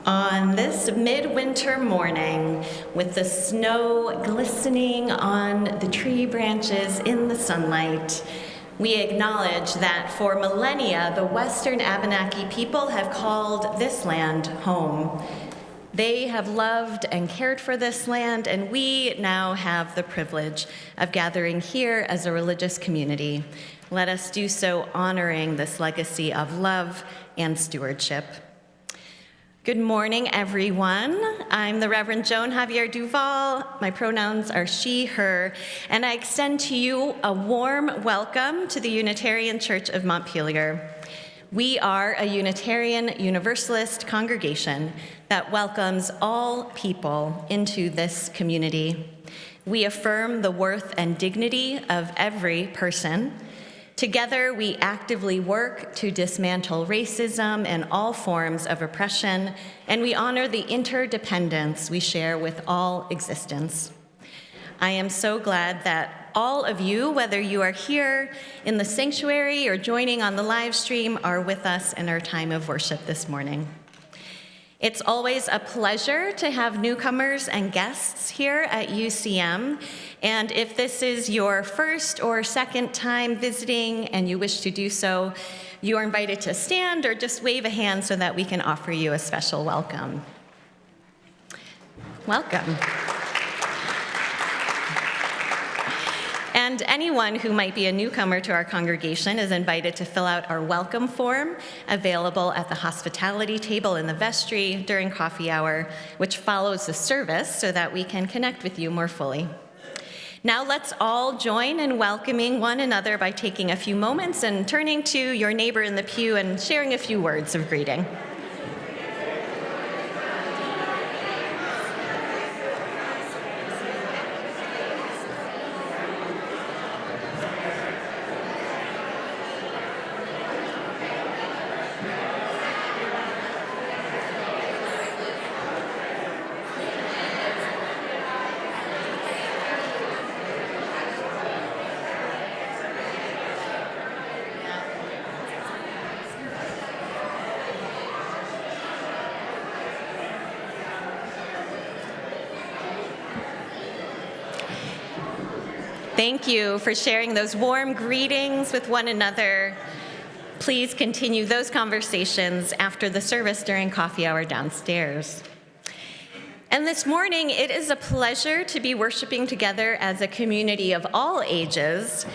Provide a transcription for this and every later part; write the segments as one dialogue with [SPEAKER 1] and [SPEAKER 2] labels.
[SPEAKER 1] On this midwinter morning, with the snow glistening on the tree branches in the sunlight, we acknowledge that for millennia, the Western Abenaki people have called this land home. They have loved and cared for this land, and we now have the privilege of gathering here as a religious community. Let us do so honoring this legacy of love and stewardship. Good morning, everyone. I'm the Reverend Joan Javier Duval. My pronouns are she, her, and I extend to you a warm welcome to the Unitarian Church of Montpelier. We are a Unitarian Universalist congregation that welcomes all people into this community. We affirm the worth and dignity of every person. Together, we actively work to dismantle racism and all forms of oppression, and we honor the interdependence we share with all existence. I am so glad that all of you, whether you are here in the sanctuary or joining on the live stream, are with us in our time of worship this morning. It's always a pleasure to have newcomers and guests here at UCM. And if this is your first or second time visiting and you wish to do so, you are invited to stand or just wave a hand so that we can offer you a special welcome. Welcome. And anyone who might be a newcomer to our congregation is invited to fill out our welcome form available at the hospitality table in the vestry during coffee hour, which follows the service so that we can connect with you more fully. Now let's all join in welcoming one another by taking a few moments and turning to your neighbor in the pew and sharing a few words of greeting. Thank you for sharing those warm greetings with one another. Please continue those conversations after the service during coffee hour downstairs. And this morning, it is a pleasure to be worshiping together as a community of all ages.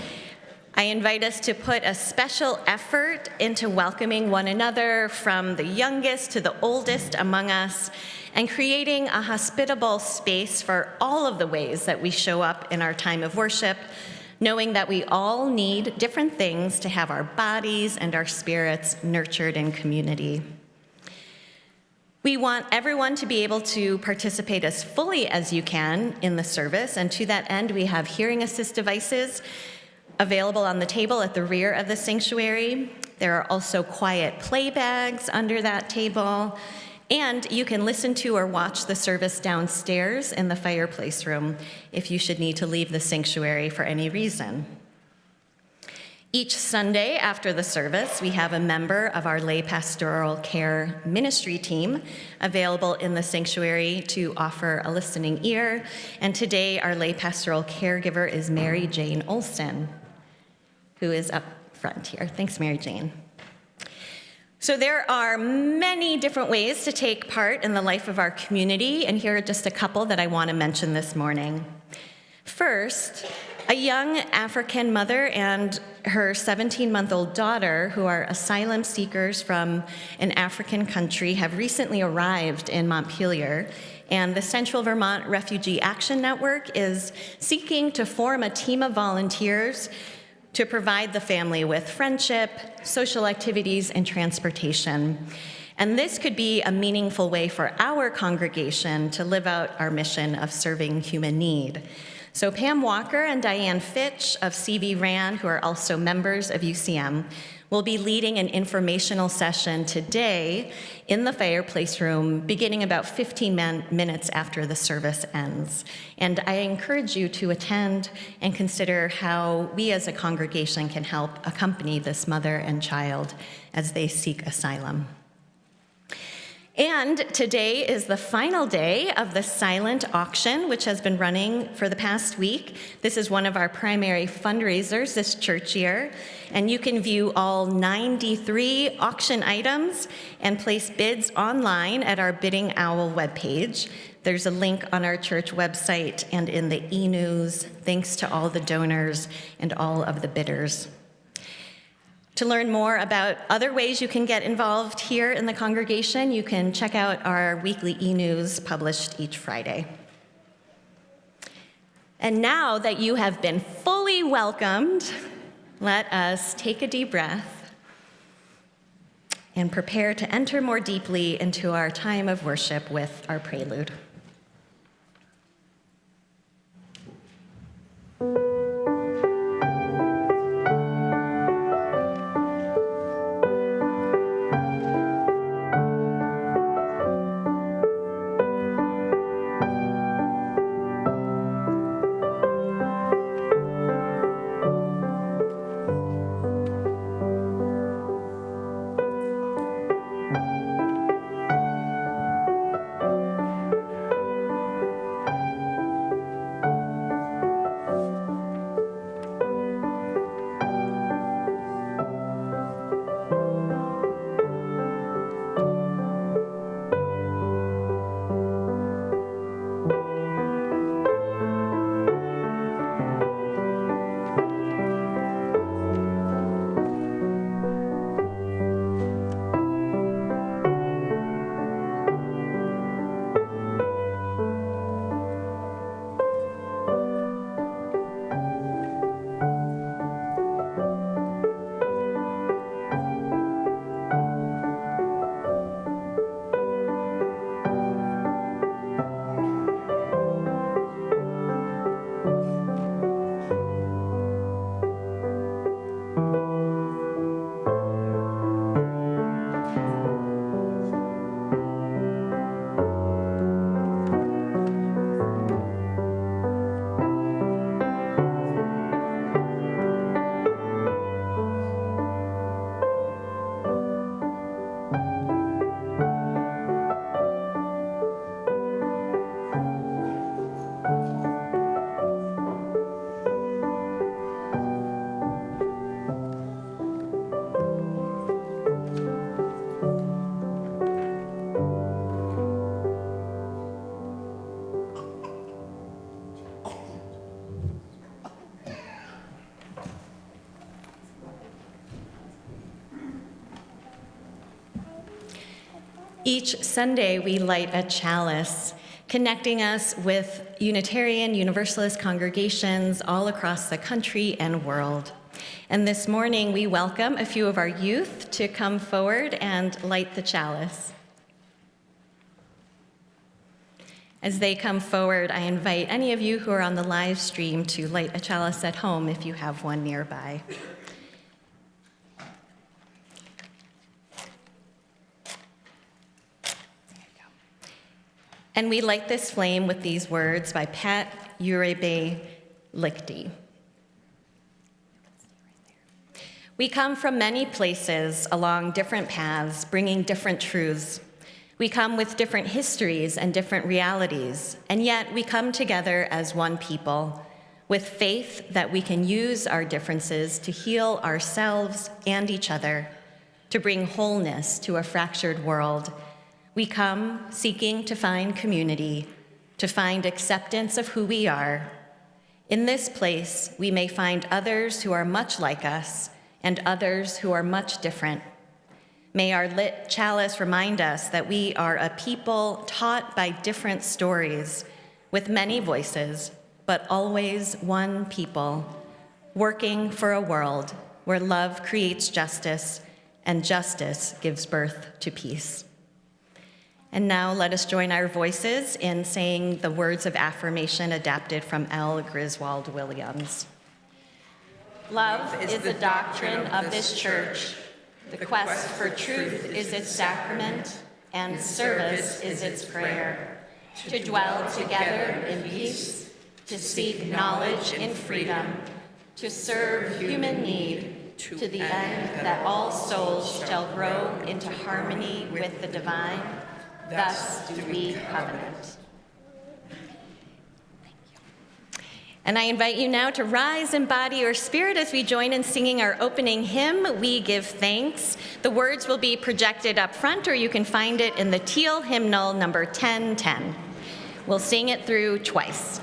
[SPEAKER 1] I invite us to put a special effort into welcoming one another, from the youngest to the oldest among us, and creating a hospitable space for all of the ways that we show up in our time of worship, knowing that we all need different things to have our bodies and our spirits nurtured in community. We want everyone to be able to participate as fully as you can in the service, and to that end, we have hearing assist devices available on the table at the rear of the sanctuary. There are also quiet play bags under that table, and you can listen to or watch the service downstairs in the fireplace room if you should need to leave the sanctuary for any reason. Each Sunday after the service, we have a member of our lay pastoral care ministry team available in the sanctuary to offer a listening ear. And today, our lay pastoral caregiver is Mary Jane Olson, who is up front here. Thanks, Mary Jane. So there are many different ways to take part in the life of our community, and here are just a couple that I want to mention this morning. First, a young African mother and her 17-month-old daughter, who are asylum seekers from an African country, have recently arrived in Montpelier, and the Central Vermont Refugee Action Network is seeking to form a team of volunteers to provide the family with friendship, social activities, and transportation. And this could be a meaningful way for our congregation to live out our mission of serving human need. So Pam Walker and Diane Fitch of CV RAN, who are also members of UCM, will be leading an informational session today in the fireplace room, beginning about 15 minutes after the service ends. And I encourage you to attend and consider how we as a congregation can help accompany this mother and child as they seek asylum. And today is the final day of the silent auction, which has been running for the past week. This is one of our primary fundraisers this church year, and you can view all 93 auction items and place bids online at our Bidding Owl webpage. There's a link on our church website and in the e-news. Thanks to all the donors and all of the bidders. To learn more about other ways you can get involved here in the congregation, you can check out our weekly e-news published each Friday. And now that you have been fully welcomed, let us take a deep breath and prepare to enter more deeply into our time of worship with our prelude. Each Sunday, we light a chalice, connecting us with Unitarian Universalist congregations all across the country and world. And this morning, we welcome a few of our youth to come forward and light the chalice. As they come forward, I invite any of you who are on the live stream to light a chalice at home if you have one nearby. And we light this flame with these words by Pat Uribe Lichty. We come from many places along different paths, bringing different truths. We come with different histories and different realities, and yet we come together as one people, with faith that we can use our differences to heal ourselves and each other, to bring wholeness to a fractured world. We come seeking to find community, to find acceptance of who we are. In this place, we may find others who are much like us and others who are much different. May our lit chalice remind us that we are a people taught by different stories, with many voices, but always one people, working for a world where love creates justice and justice gives birth to peace. And now let us join our voices in saying the words of affirmation adapted from L. Griswold Williams. Love is the doctrine of this church. The quest for truth is its sacrament, and service is its prayer. To dwell together in peace, to seek knowledge in freedom, to serve human need, to the end that all souls shall grow into harmony with the divine. thus do we covenant. And I invite you now to rise in body or spirit as we join in singing our opening hymn, We Give Thanks. The words will be projected up front, or you can find it in the teal hymnal number 1010. We'll sing it through twice.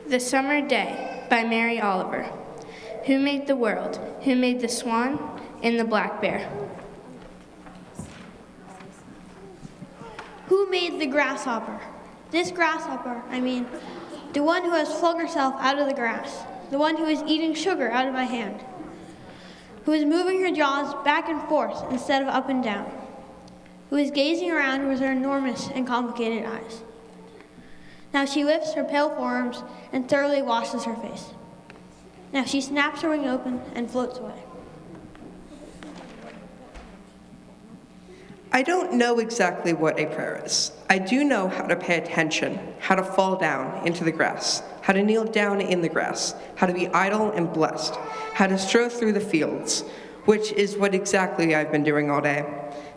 [SPEAKER 2] The Summer Day by Mary Oliver. Who made the world? Who made the swan and the black bear?
[SPEAKER 3] Who made the grasshopper? This grasshopper, I mean, the one who has flung herself out of the grass, the one who is eating sugar out of my hand, who is moving her jaws back and forth instead of up and down, who is gazing around with her enormous and complicated eyes. Now she lifts her pale forearms and thoroughly washes her face. Now she snaps her wing open and floats away.
[SPEAKER 4] I don't know exactly what a prayer is. I do know how to pay attention, how to fall down into the grass, how to kneel down in the grass, how to be idle and blessed, how to stroll through the fields, which is what exactly I've been doing all day.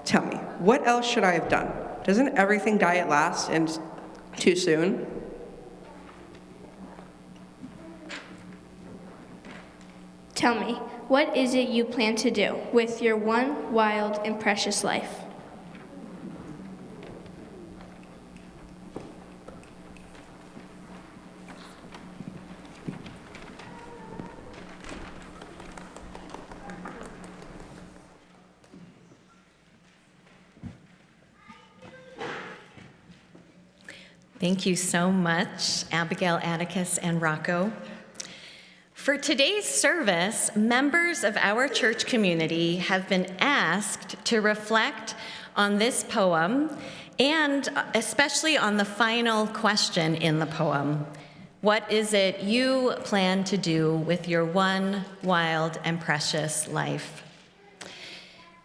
[SPEAKER 4] Tell me, what else should I have done? Doesn't everything die at last and too soon?
[SPEAKER 2] Tell me, what is it you plan to do with your one wild and precious life?
[SPEAKER 1] Thank you so much, Abigail, Atticus, and Rocco. For today's service, members of our church community have been asked to reflect on this poem and especially on the final question in the poem. What is it you plan to do with your one wild and precious life?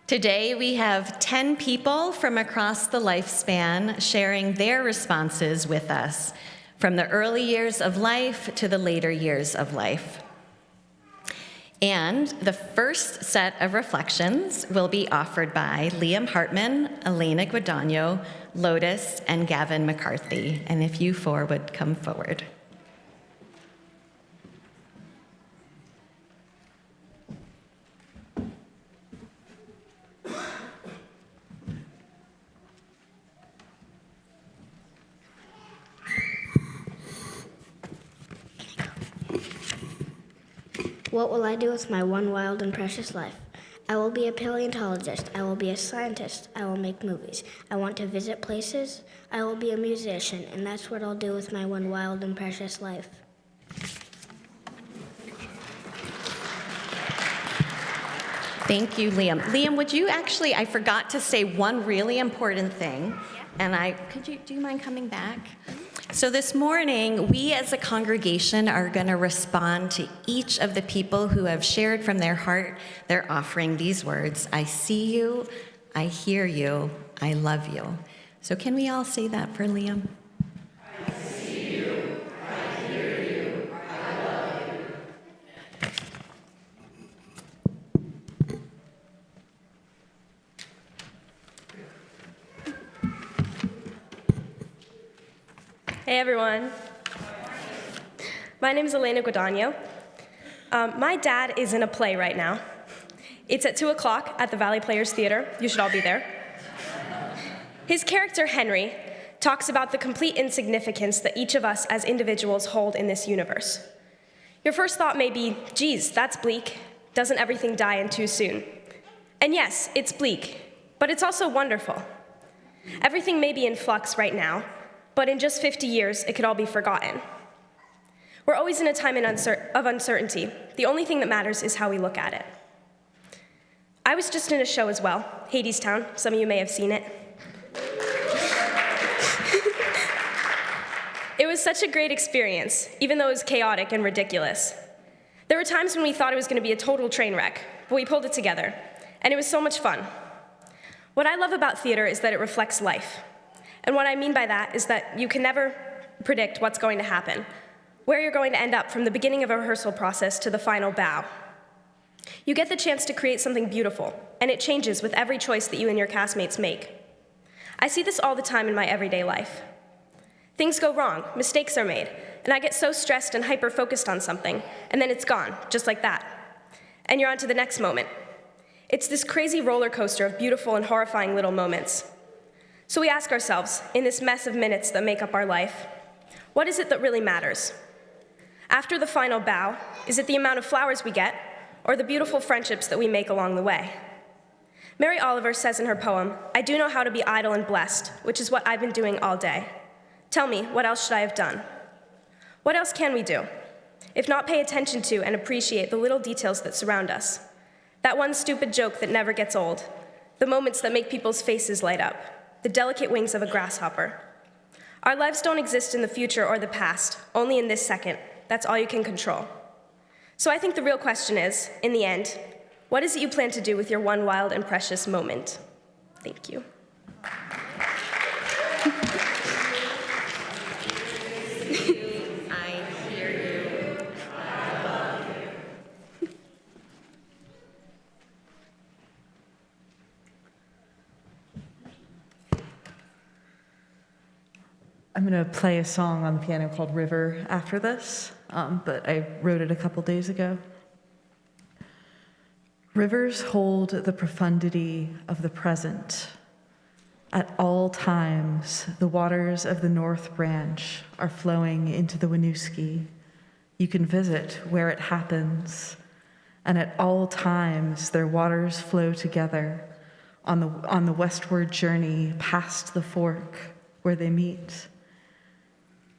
[SPEAKER 1] Today, we have 10 people from across the lifespan sharing their responses with us, from the early years of life to the later years of life. And the first set of reflections will be offered by Liam Hartman, Elena Guadagno, Lotus, and Gavin McCarthy. And if you four would come forward.
[SPEAKER 5] What will I do with my one wild and precious life? I will be a paleontologist. I will be a scientist. I will make movies. I want to visit places. I will be a musician, and that's what I'll do with my one wild and precious life.
[SPEAKER 1] Thank you, Liam. Liam, would you actually, I forgot to say one really important thing, and do you mind coming back? So this morning, we as a congregation are going to respond to each of the people who have shared from their heart their offering these words: I see you, I hear you, I love you. So can we all say that for Liam?
[SPEAKER 6] I see you, I hear you, I love you.
[SPEAKER 7] Hey everyone. My name is Elena Guadagno. My dad is in a play right now. It's at 2 o'clock at the Valley Players Theater. You should all be there. His character, Henry, talks about the complete insignificance that each of us as individuals hold in this universe. Your first thought may be, geez, that's bleak. Doesn't everything die in too soon? And yes, it's bleak, but it's also wonderful. Everything may be in flux right now, but in just 50 years, it could all be forgotten. We're always in a time of uncertainty. The only thing that matters is how we look at it. I was just in a show as well, Hadestown. Some of you may have seen it. It was such a great experience, even though it was chaotic and ridiculous. There were times when we thought it was going to be a total train wreck, but we pulled it together, and it was so much fun. What I love about theater is that it reflects life. And what I mean by that is that you can never predict what's going to happen, where you're going to end up from the beginning of a rehearsal process to the final bow. You get the chance to create something beautiful, and it changes with every choice that you and your castmates make. I see this all the time in my everyday life. Things go wrong, mistakes are made, and I get so stressed and hyper-focused on something, and then it's gone, just like that. And you're on to the next moment. It's this crazy roller coaster of beautiful and horrifying little moments. So we ask ourselves, in this mess of minutes that make up our life, what is it that really matters? After the final bow, is it the amount of flowers we get, or the beautiful friendships that we make along the way? Mary Oliver says in her poem, I do know how to be idle and blessed, which is what I've been doing all day. Tell me, what else should I have done? What else can we do? If not pay attention to and appreciate the little details that surround us. That one stupid joke that never gets old. The moments that make people's faces light up. The delicate wings of a grasshopper. Our lives don't exist in the future or the past, only in this second. That's all you can control. So I think the real question is, in the end, what is it you plan to do with your one wild and precious moment? Thank you.
[SPEAKER 1] I hear you. I love you.
[SPEAKER 8] I'm going to play a song on the piano called River after this, but I wrote it a couple days ago. Rivers hold the profundity of the present. At all times, the waters of the North Branch are flowing into the Winooski. You can visit where it happens, and at all times, their waters flow together on the westward journey past the fork where they meet.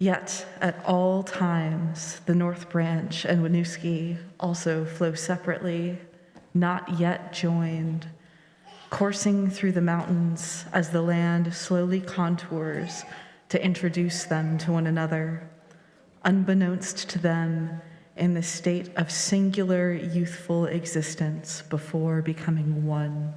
[SPEAKER 8] Yet, at all times, the North Branch and Winooski also flow separately, not yet joined, coursing through the mountains as the land slowly contours to introduce them to one another, unbeknownst to them in the state of singular youthful existence before becoming one.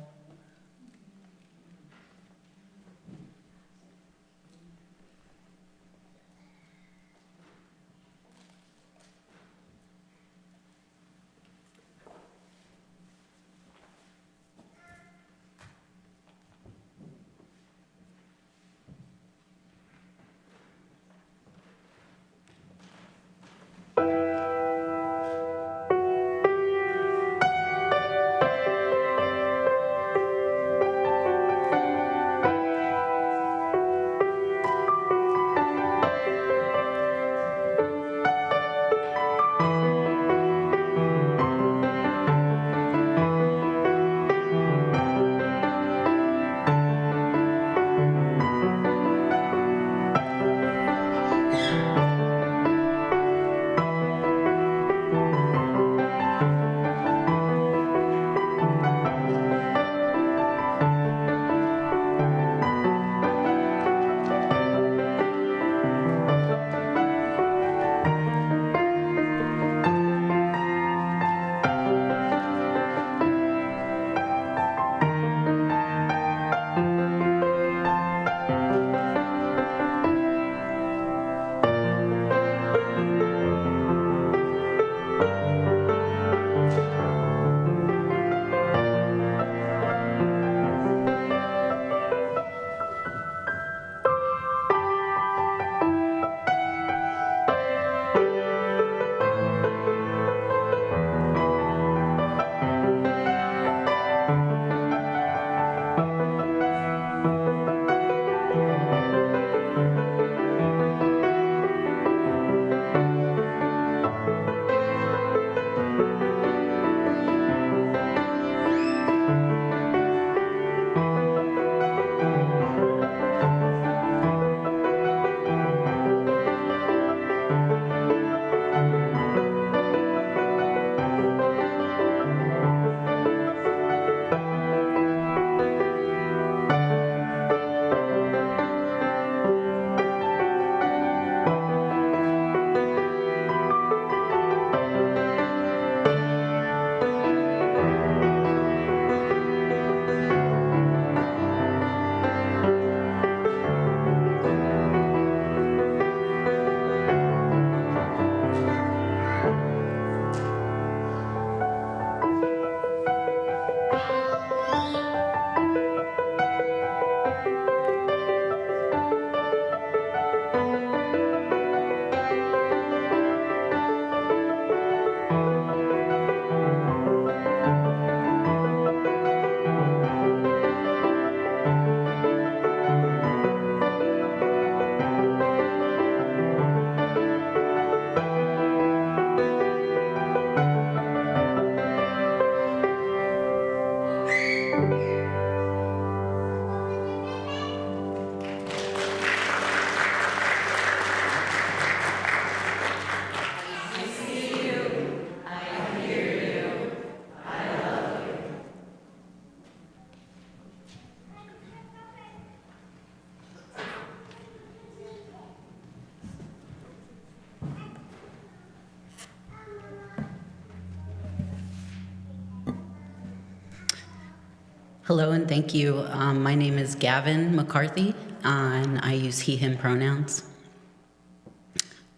[SPEAKER 9] Hello and thank you. My name is Gavin McCarthy, and I use he, him pronouns.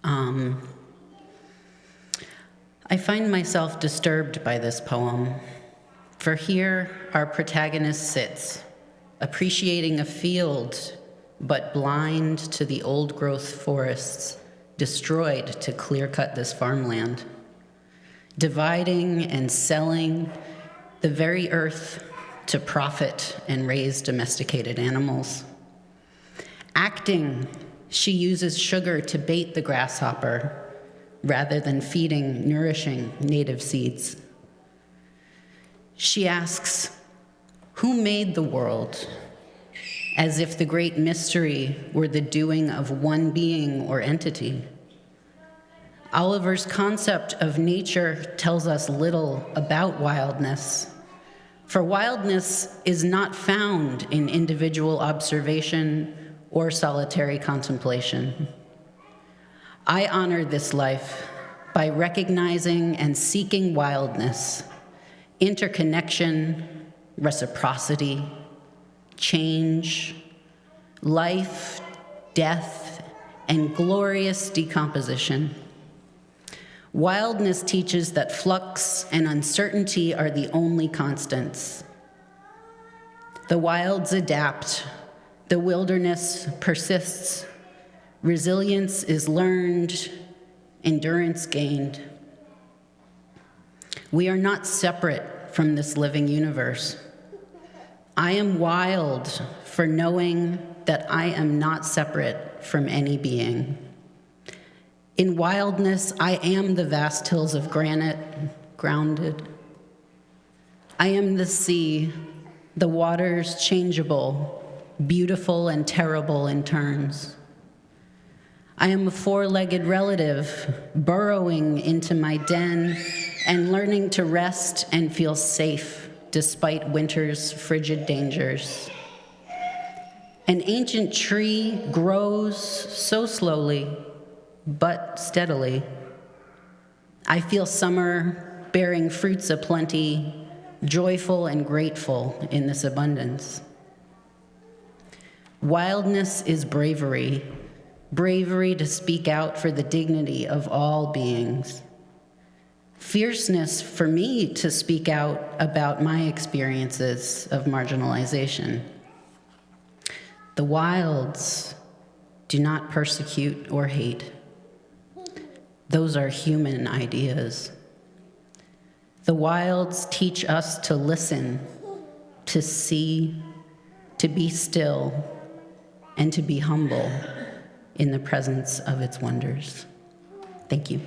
[SPEAKER 9] I find myself disturbed by this poem, for here our protagonist sits, appreciating a field, but blind to the old-growth forests destroyed to clear-cut this farmland, dividing and selling the very earth to profit and raise domesticated animals. Acting, she uses sugar to bait the grasshopper rather than feeding nourishing native seeds. She asks, who made the world? As if the great mystery were the doing of one being or entity. Oliver's concept of nature tells us little about wildness, for wildness is not found in individual observation or solitary contemplation. I honor this life by recognizing and seeking wildness, interconnection, reciprocity, change, life, death, and glorious decomposition. Wildness teaches that flux and uncertainty are the only constants. The wilds adapt, the wilderness persists, resilience is learned, endurance gained. We are not separate from this living universe. I am wild for knowing that I am not separate from any being. In wildness, I am the vast hills of granite, grounded. I am the sea, the waters changeable, beautiful and terrible in turns. I am a four-legged relative, burrowing into my den and learning to rest and feel safe despite winter's frigid dangers. An ancient tree grows so slowly, but steadily. I feel summer bearing fruits aplenty, joyful and grateful in this abundance. Wildness is bravery, bravery to speak out for the dignity of all beings. Fierceness for me to speak out about my experiences of marginalization. The wilds do not persecute or hate. Those are human ideas. The wilds teach us to listen, to see, to be still, and to be humble in the presence of its wonders. Thank you.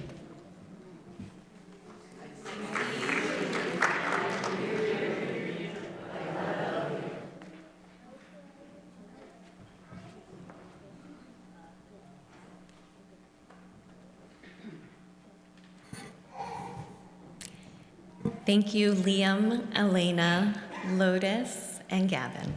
[SPEAKER 1] Thank you, Liam, Elena, Lotus, and Gavin.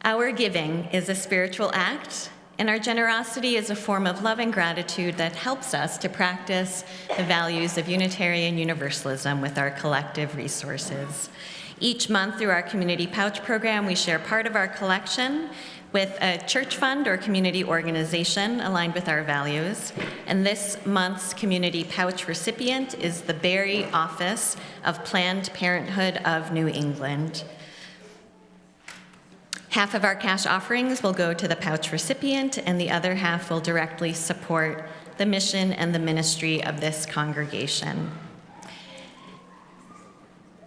[SPEAKER 1] Our giving is a spiritual act, and our generosity is a form of love and gratitude that helps us to practice the values of Unitarian Universalism with our collective resources. Each month through our Community Pouch program, we share part of our collection with a church fund or community organization aligned with our values. And this month's Community Pouch recipient is the Barry Office of Planned Parenthood of New England. Half of our cash offerings will go to the pouch recipient, and the other half will directly support the mission and the ministry of this congregation.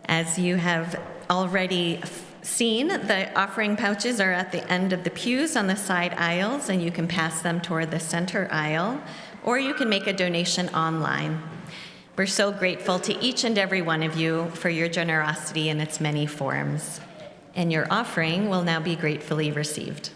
[SPEAKER 1] As you have already seen, the offering pouches are at the end of the pews on the side aisles, and you can pass them toward the center aisle, or you can make a donation online. We're so grateful to each and every one of you for your generosity in its many forms, and your offering will now be gratefully received.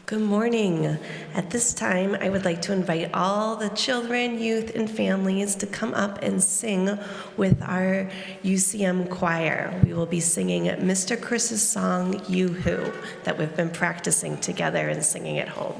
[SPEAKER 6] Good morning. At this time, I would like to invite all the children, youth, and families to come up and sing with our UCM choir. We will be singing Mr. Chris's song, Yoo Hoo, that we've been practicing together and singing at home.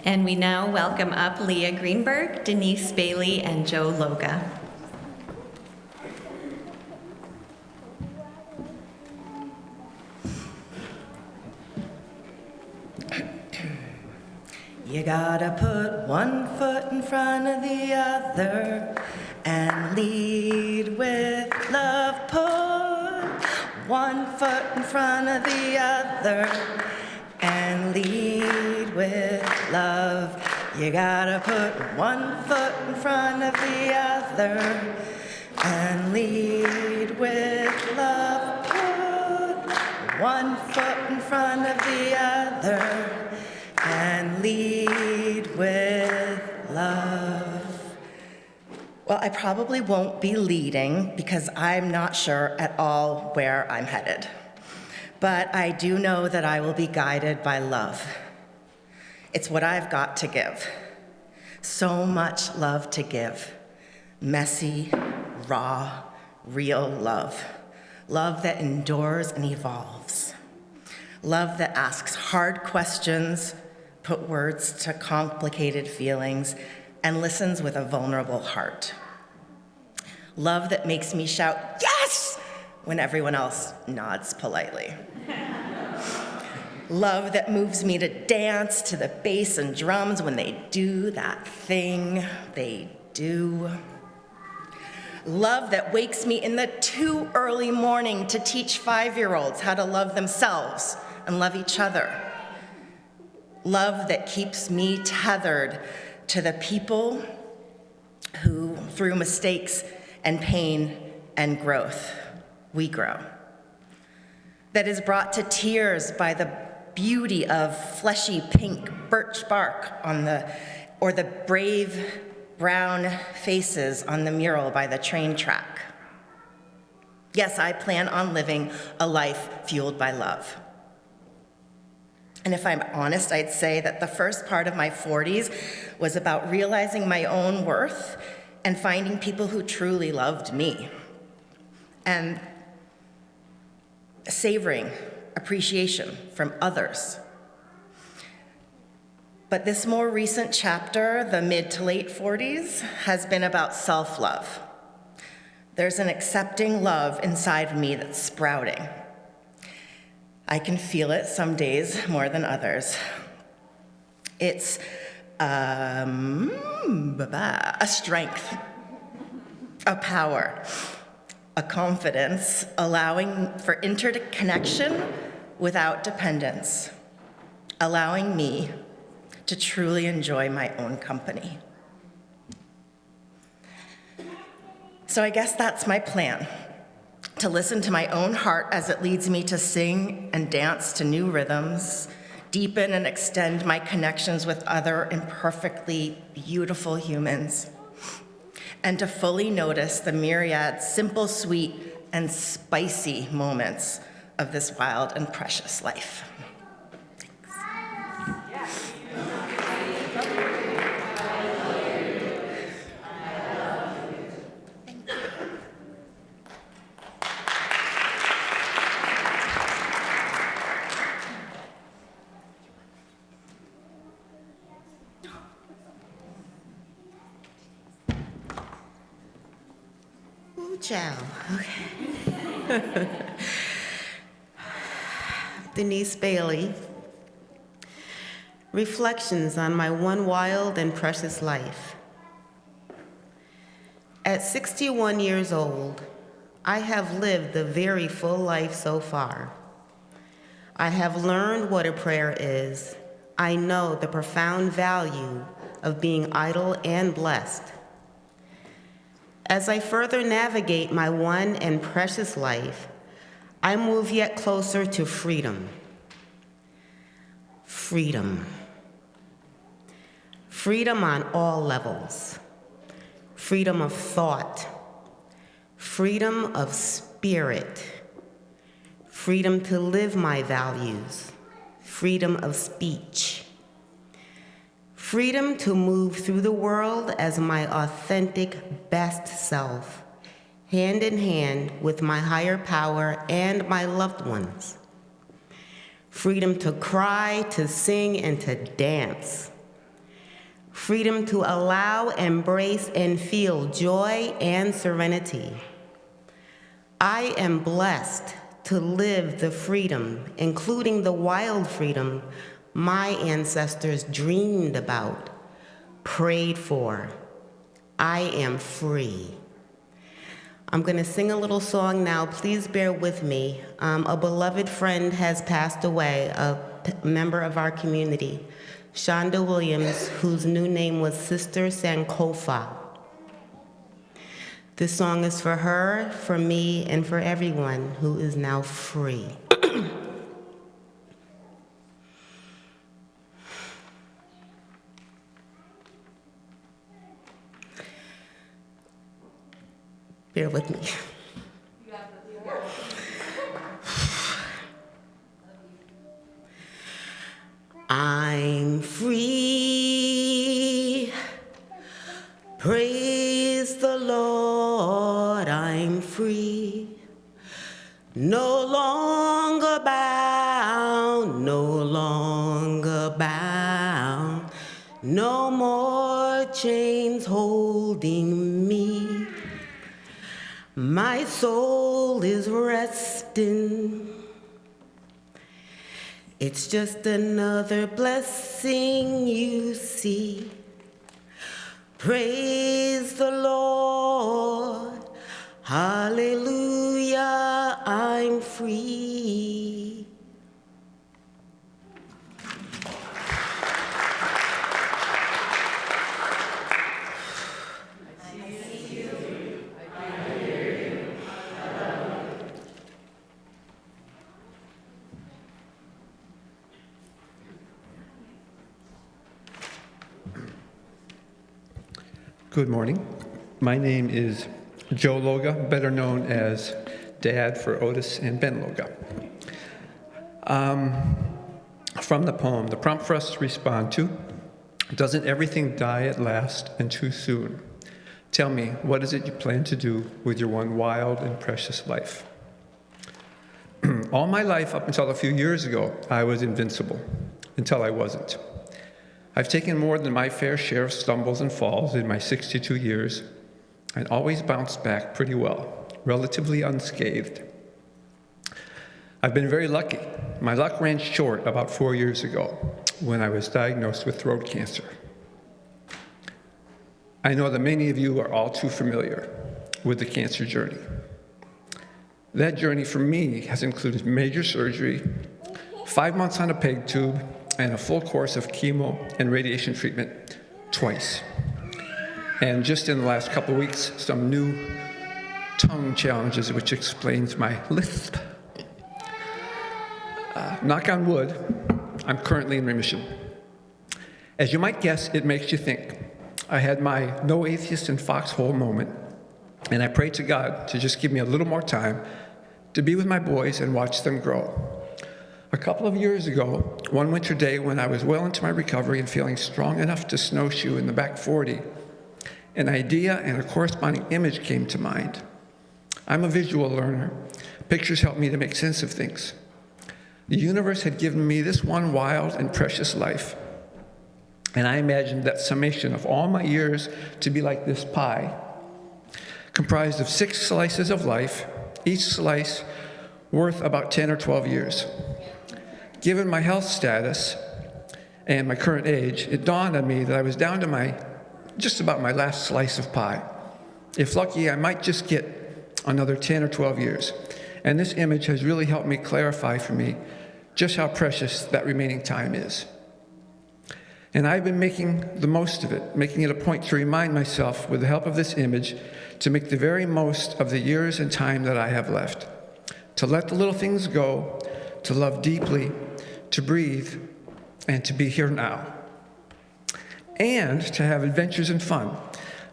[SPEAKER 1] And we now welcome up Leah Greenberg, Denise Bailey, and Joe Loga.
[SPEAKER 10] You gotta put one foot in front of the other and lead with love. Put one foot in front of the other and lead with love. You gotta put one foot in front of the other and lead with love. Put one foot in front of the other and lead with love. Well, I probably won't be leading because I'm not sure at all where I'm headed. But I do know that I will be guided by love. It's what I've got to give. So much love to give. Messy, raw, real love. Love that endures and evolves. Love that asks hard questions, put words to complicated feelings, and listens with a vulnerable heart. Love that makes me shout, "Yes!" when everyone else nods politely. Love that moves me to dance to the bass and drums when they do that thing they do. Love that wakes me in the too early morning to teach 5-year-olds how to love themselves and love each other. Love that keeps me tethered to the people who, through mistakes and pain and growth, we grow. That is brought to tears by the beauty of fleshy pink birch bark or the brave brown faces on the mural by the train track. Yes, I plan on living a life fueled by love. And if I'm honest, I'd say that the first part of my 40s was about realizing my own worth and finding people who truly loved me and savoring appreciation from others. But this more recent chapter, the mid to late 40s, has been about self-love. There's an accepting love inside me that's sprouting. I can feel it some days more than others. It's a strength, a power, a confidence, allowing for interconnection without dependence, allowing me to truly enjoy my own company. So I guess that's my plan. To listen to my own heart as it leads me to sing and dance to new rhythms, deepen and extend my connections with other imperfectly beautiful humans, and to fully notice the myriad simple, sweet, and spicy moments of this wild and precious life.
[SPEAKER 6] Ciao. Okay. Denise Bailey. Reflections on my one wild and precious life. At 61 years old, I have lived a very full life so far. I have learned what a prayer is. I know the profound value of being idle and blessed. As I further navigate my one and precious life, I move yet closer to freedom. Freedom. Freedom on all levels. Freedom of thought. Freedom of spirit. Freedom to live my values. Freedom of speech. Freedom to move through the world as my authentic best self, hand in hand with my higher power and my loved ones. Freedom to cry, to sing, and to dance.
[SPEAKER 11] freedom to allow, embrace, and feel joy and serenity. I am blessed to live the freedom, including the wild freedom my ancestors dreamed about, prayed for. I am free. I'm going to sing a little song now. Please bear with me. A beloved friend has passed away, a member of our community, Shonda Williams, whose new name was Sister Sankofa. This song is for her, for me, and for everyone who is now free. Bear with me. I'm free. Praise the Lord, I'm free. No longer bound, no longer bound. No more chains holding me. My soul is resting. It's just another blessing you see. Praise the Lord. Hallelujah, I'm free.
[SPEAKER 12] Good morning. My name is Joe Loga, better known as Dad for Otis and Ben Loga. From the poem, the prompt for us to respond to, doesn't everything die at last and too soon? Tell me, what is it you plan to do with your one wild and precious life? All my life, up until a few years ago, I was invincible, until I wasn't. I've taken more than my fair share of stumbles and falls in my 62 years and always bounced back pretty well, relatively unscathed. I've been very lucky. My luck ran short about 4 years ago when I was diagnosed with throat cancer. I know that many of you are all too familiar with the cancer journey. That journey for me has included major surgery, 5 months on a peg tube, and a full course of chemo and radiation treatment twice. And just in the last couple of weeks, some new tongue challenges, which explains my lisp. Knock on wood, I'm currently in remission. As you might guess, it makes you think. I had my no atheist in foxhole moment, and I prayed to God to just give me a little more time to be with my boys and watch them grow. A couple of years ago, one winter day when I was well into my recovery and feeling strong enough to snowshoe in the back 40, an idea and a corresponding image came to mind. I'm a visual learner. Pictures help me to make sense of things. The universe had given me this one wild and precious life, and I imagined that summation of all my years to be like this pie, comprised of 6 slices of life, each slice worth about 10 or 12 years. Given my health status and my current age, it dawned on me that I was down to just about my last slice of pie. If lucky, I might just get another 10 or 12 years. And this image has really helped me clarify for me just how precious that remaining time is. And I've been making the most of it, making it a point to remind myself, with the help of this image, to make the very most of the years and time that I have left. To let the little things go, to love deeply, to breathe, and to be here now. And to have adventures and fun.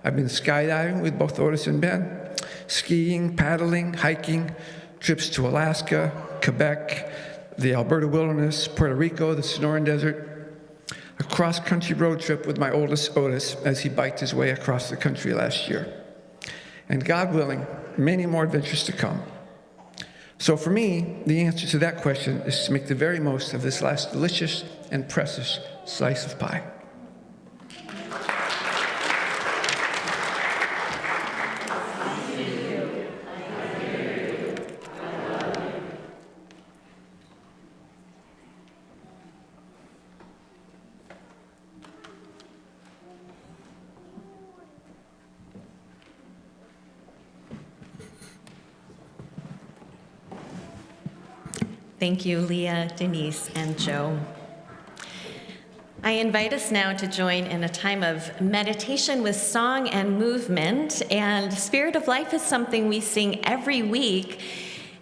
[SPEAKER 12] I've been skydiving with both Otis and Ben, skiing, paddling, hiking, trips to Alaska, Quebec, the Alberta wilderness, Puerto Rico, the Sonoran Desert, a cross-country road trip with my oldest Otis as he biked his way across the country last year. And God willing, many more adventures to come. So for me, the answer to that question is to make the very most of this last delicious and precious slice of pie.
[SPEAKER 1] Thank you, Leah, Denise, and Joe. I invite us now to join in a time of meditation with song and movement. And Spirit of Life is something we sing every week,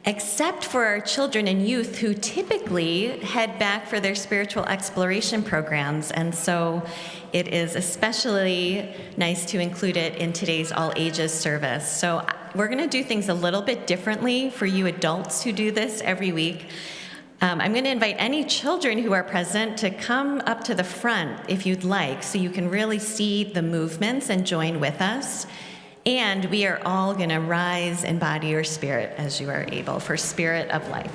[SPEAKER 1] except for our children and youth who typically head back for their spiritual exploration programs. And so it is especially nice to include it in today's all ages service. So we're going to do things a little bit differently for you adults who do this every week. I'm going to invite any children who are present to come up to the front if you'd like, so you can really see the movements and join with us. And we are all going to rise in body or spirit as you are able for Spirit of Life.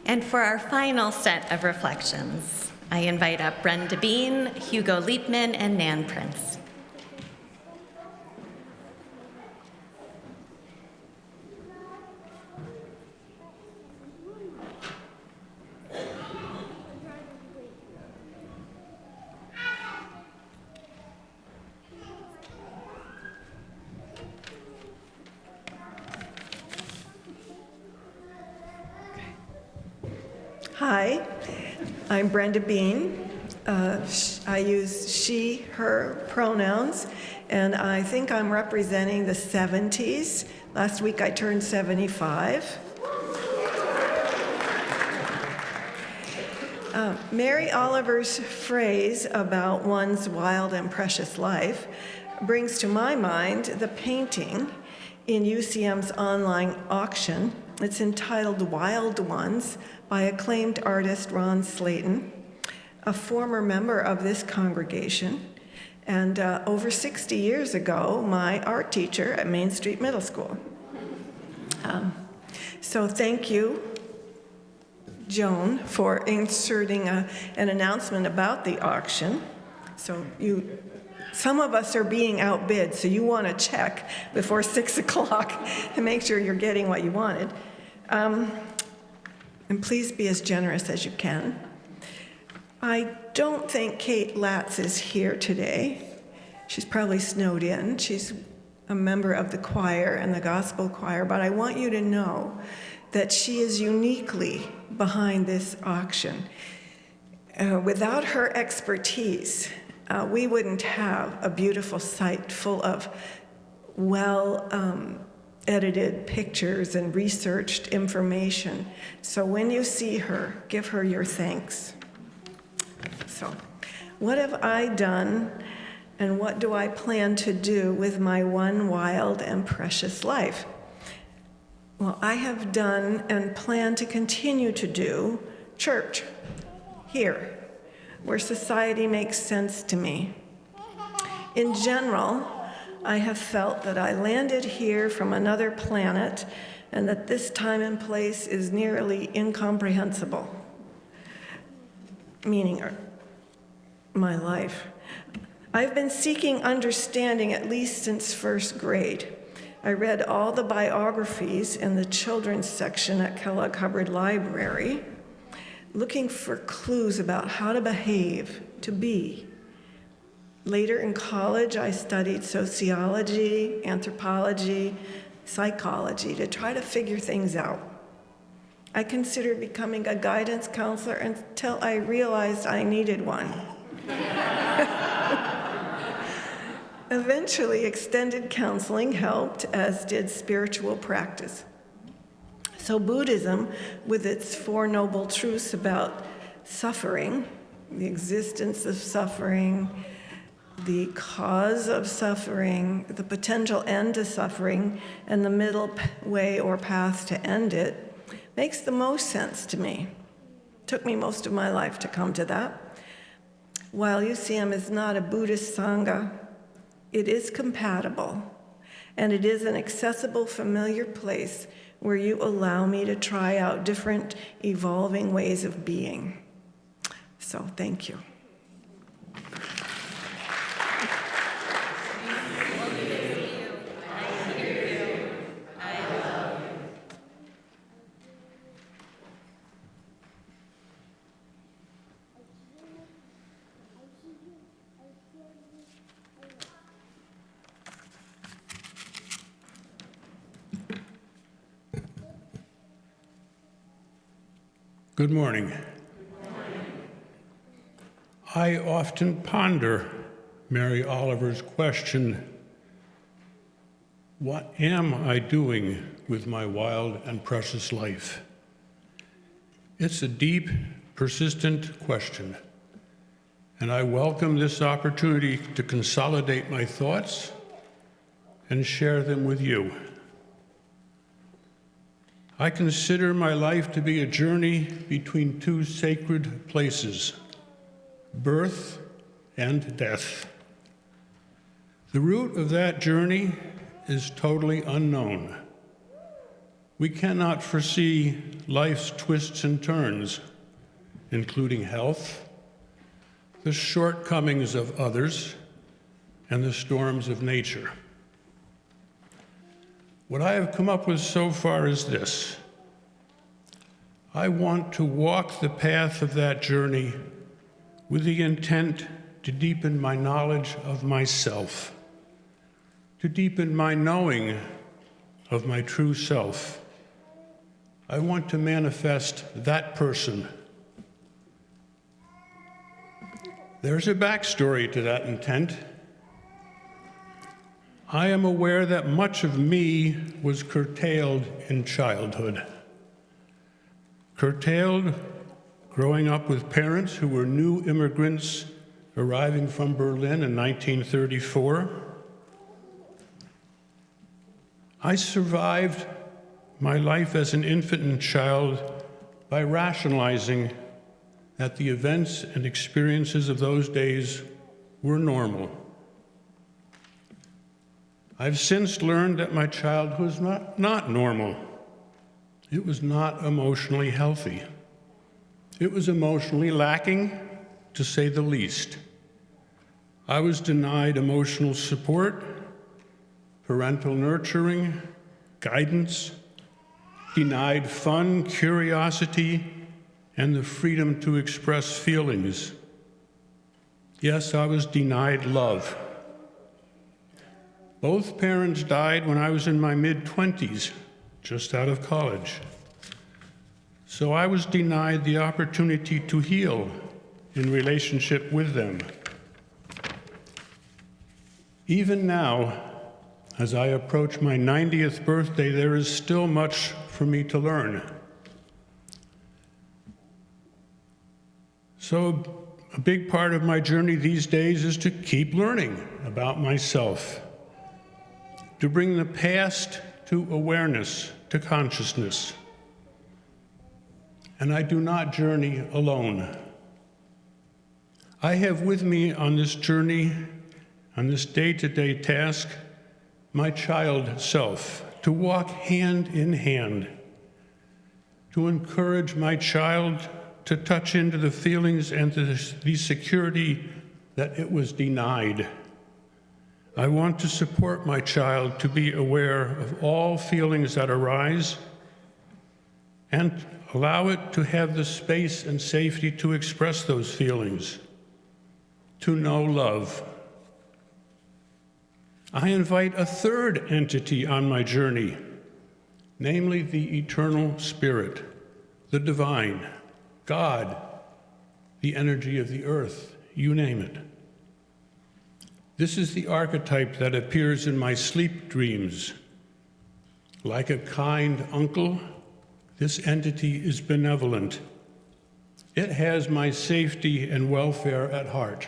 [SPEAKER 1] And for our final set of reflections, I invite up Brenda Bean, Hugo Liepman, and Nan Prince.
[SPEAKER 13] Hi, I'm Brenda Bean. I use she, her pronouns, and I think I'm representing the 70s. Last week I turned 75. Mary Oliver's phrase about one's wild and precious life brings to my mind the painting in UCM's online auction. It's entitled Wild Ones by acclaimed artist Ron Slayton, a former member of this congregation, and over 60 years ago, my art teacher at Main Street Middle School. So thank you, Joan, for inserting an announcement about the auction. So some of us are being outbid, so you want to check before 6 o'clock to make sure you're getting what you wanted. And please be as generous as you can. I don't think Kate Latz is here today. She's probably snowed in. She's a member of the choir and the gospel choir, but I want you to know that she is uniquely behind this auction. Without her expertise, we wouldn't have a beautiful site full of edited pictures and researched information. So when you see her, give her your thanks. So, what have I done and what do I plan to do with my one wild and precious life? Well, I have done and plan to continue to do church here, where society makes sense to me. In general, I have felt that I landed here from another planet and that this time and place is nearly incomprehensible, meaning my life. I've been seeking understanding at least since first grade. I read all the biographies in the children's section at Kellogg Hubbard Library, looking for clues about how to behave, to be. Later in college, I studied sociology, anthropology, psychology to try to figure things out. I considered becoming a guidance counselor until I realized I needed one. Eventually, extended counseling helped, as did spiritual practice. So Buddhism, with its Four Noble Truths about suffering, the existence of suffering, the cause of suffering, the potential end to suffering, and the middle way or path to end it, makes the most sense to me. It took me most of my life to come to that. While UCM is not a Buddhist Sangha, it is compatible, and it is an accessible, familiar place where you allow me to try out different evolving ways of being. So thank you.
[SPEAKER 14] Good morning. I often ponder Mary Oliver's question, what am I doing with my wild and precious life? It's a deep, persistent question, and I welcome this opportunity to consolidate my thoughts and share them with you. I consider my life to be a journey between two sacred places, birth and death. The route of that journey is totally unknown. We cannot foresee life's twists and turns, including health, the shortcomings of others, and the storms of nature. What I have come up with so far is this. I want to walk the path of that journey with the intent to deepen my knowledge of myself, to deepen my knowing of my true self. I want to manifest that person. There's a backstory to that intent. I am aware that much of me was curtailed in childhood. Curtailed growing up with parents who were new immigrants arriving from Berlin in 1934. I survived my life as an infant and child by rationalizing that the events and experiences of those days were normal. I've since learned that my childhood was not normal. It was not emotionally healthy. It was emotionally lacking, to say the least. I was denied emotional support, parental nurturing, guidance, denied fun, curiosity, and the freedom to express feelings. Yes, I was denied love. Both parents died when I was in my mid-20s, just out of college. So I was denied the opportunity to heal in relationship with them. Even now, as I approach my 90th birthday, there is still much for me to learn. So a big part of my journey these days is to keep learning about myself, to bring the past to awareness, to consciousness. And I do not journey alone. I have with me on this journey, on this day-to-day task, my child self, to walk hand in hand, to encourage my child to touch into the feelings and the security that it was denied. I want to support my child to be aware of all feelings that arise and allow it to have the space and safety to express those feelings, to know love. I invite a third entity on my journey, namely the eternal spirit, the divine, God, the energy of the earth, you name it. This is the archetype that appears in my sleep dreams. Like a kind uncle, this entity is benevolent. It has my safety and welfare at heart.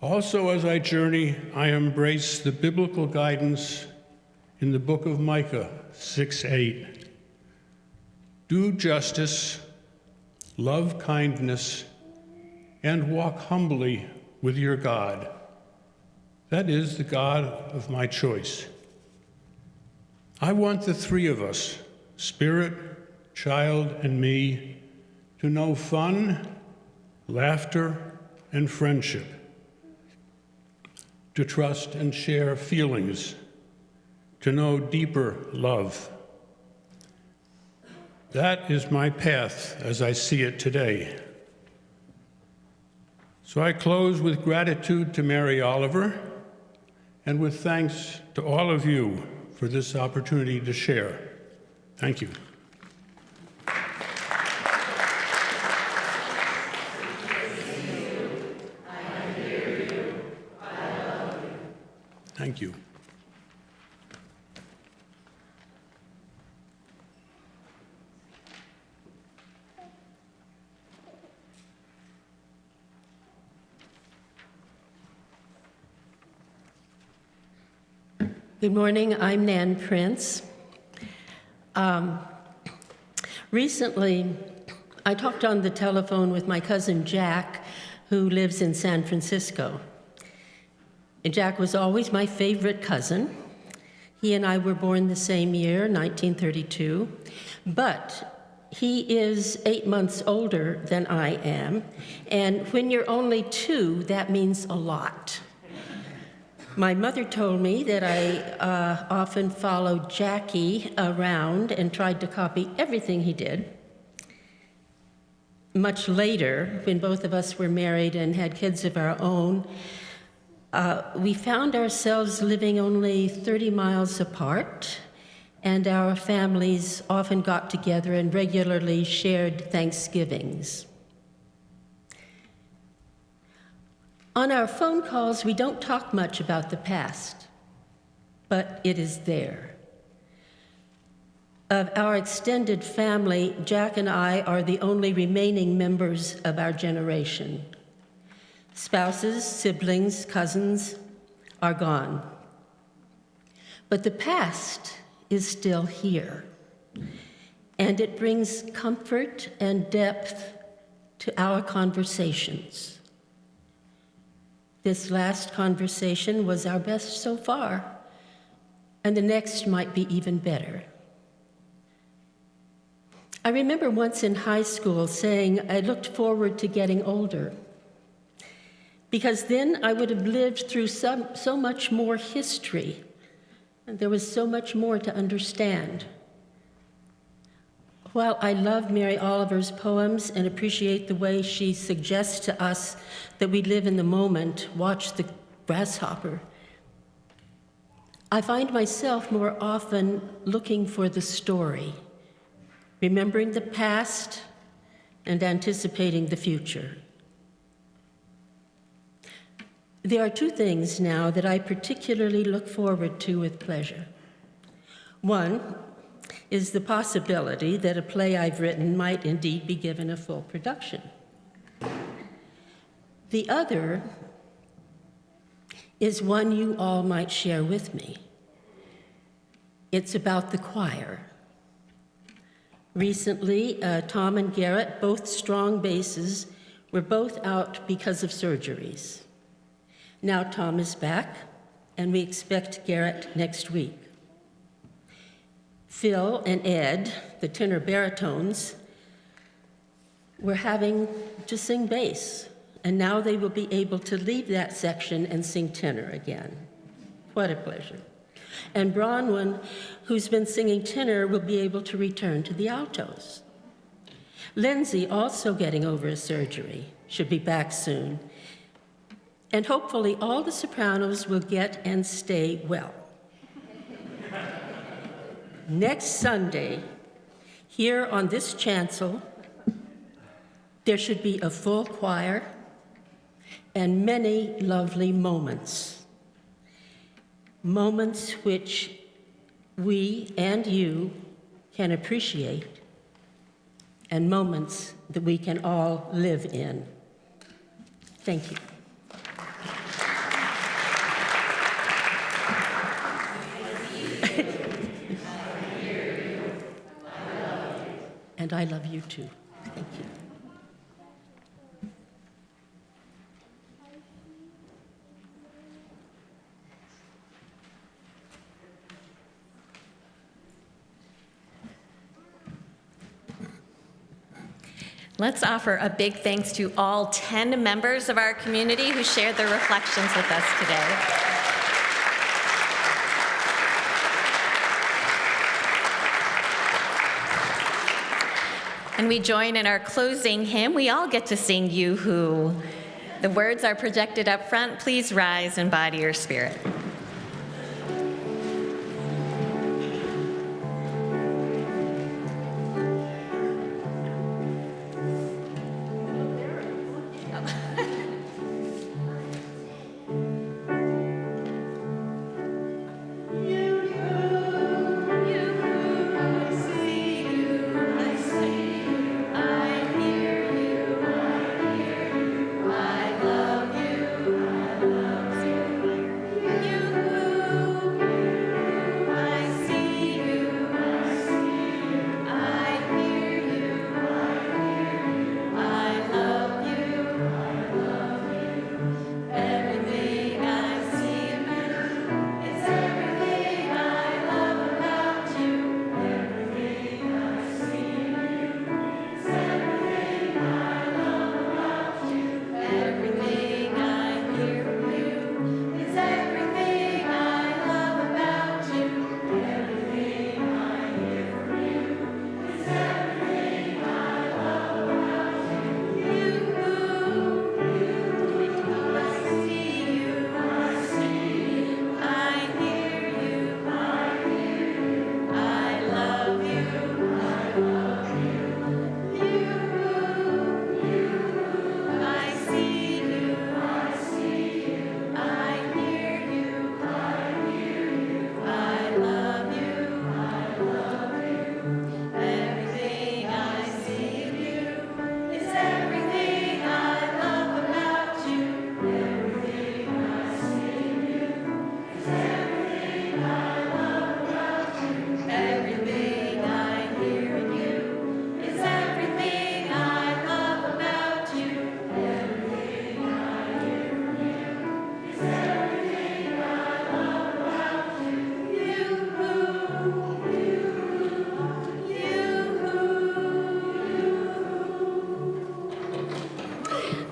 [SPEAKER 14] Also, as I journey, I embrace the biblical guidance in the book of Micah 6:8. Do justice, love kindness, and walk humbly with your God. That is the God of my choice. I want the three of us, spirit, child, and me, to know fun, laughter, and friendship, to trust and share feelings, to know deeper love. That is my path as I see it today. So I close with gratitude to Mary Oliver and with thanks to all of you for this opportunity to share. Thank you. Thank you.
[SPEAKER 15] Good morning, I'm Nan Prince. Recently, I talked on the telephone with my cousin Jack, who lives in San Francisco. And Jack was always my favorite cousin. He and I were born the same year, 1932, but he is 8 months older than I am, and when you're only 2, that means a lot. My mother told me that I often followed Jackie around and tried to copy everything he did. Much later, when both of us were married and had kids of our own, we found ourselves living only 30 miles apart, and our families often got together and regularly shared Thanksgivings. On our phone calls, we don't talk much about the past, but it is there. Of our extended family, Jack and I are the only remaining members of our generation. Spouses, siblings, cousins are gone. But the past is still here, and it brings comfort and depth to our conversations. This last conversation was our best so far, and the next might be even better. I remember once in high school saying I looked forward to getting older, because then I would have lived through so much more history, and there was so much more to understand. While I love Mary Oliver's poems and appreciate the way she suggests to us that we live in the moment, watch the grasshopper, I find myself more often looking for the story, remembering the past and anticipating the future. There are 2 things now that I particularly look forward to with pleasure. One is the possibility that a play I've written might indeed be given a full production. The other is one you all might share with me. It's about the choir. Recently, Tom and Garrett, both strong basses, were both out because of surgeries. Now Tom is back, and we expect Garrett next week. Phil and Ed, the tenor baritones, were having to sing bass, and now they will be able to leave that section and sing tenor again. What a pleasure. And Bronwyn, who's been singing tenor, will be able to return to the altos. Lindsay, also getting over a surgery, should be back soon. And hopefully all the sopranos will get and stay well. Next Sunday, here on this chancel, there should be a full choir and many lovely moments. Moments which we and you can appreciate, and moments that we can all live in. Thank you. And I love you too. Thank you.
[SPEAKER 1] Let's offer a big thanks to all 10 members of our community who shared their reflections with us today. And we join in our closing hymn. We all get to sing Yoo Hoo. The words are projected up front. Please rise and body your spirit.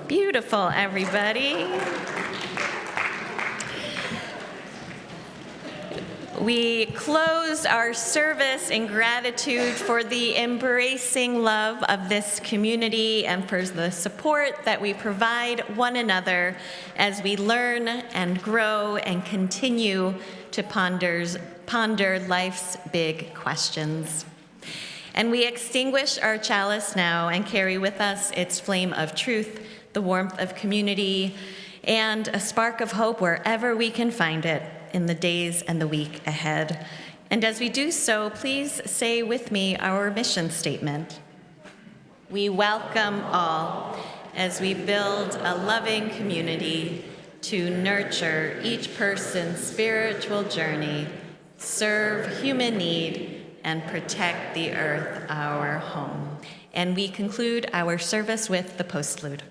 [SPEAKER 1] Beautiful, everybody. We close our service in gratitude for the embracing love of this community and for the support that we provide one another as we learn and grow and continue to ponder life's big questions. And we extinguish our chalice now and carry with us its flame of truth, the warmth of community, and a spark of hope wherever we can find it in the days and the week ahead. And as we do so, please say with me our mission statement. We welcome all as we build a loving community to nurture each person's spiritual journey, serve human need, and protect the earth, our home. And we conclude our service with the postlude.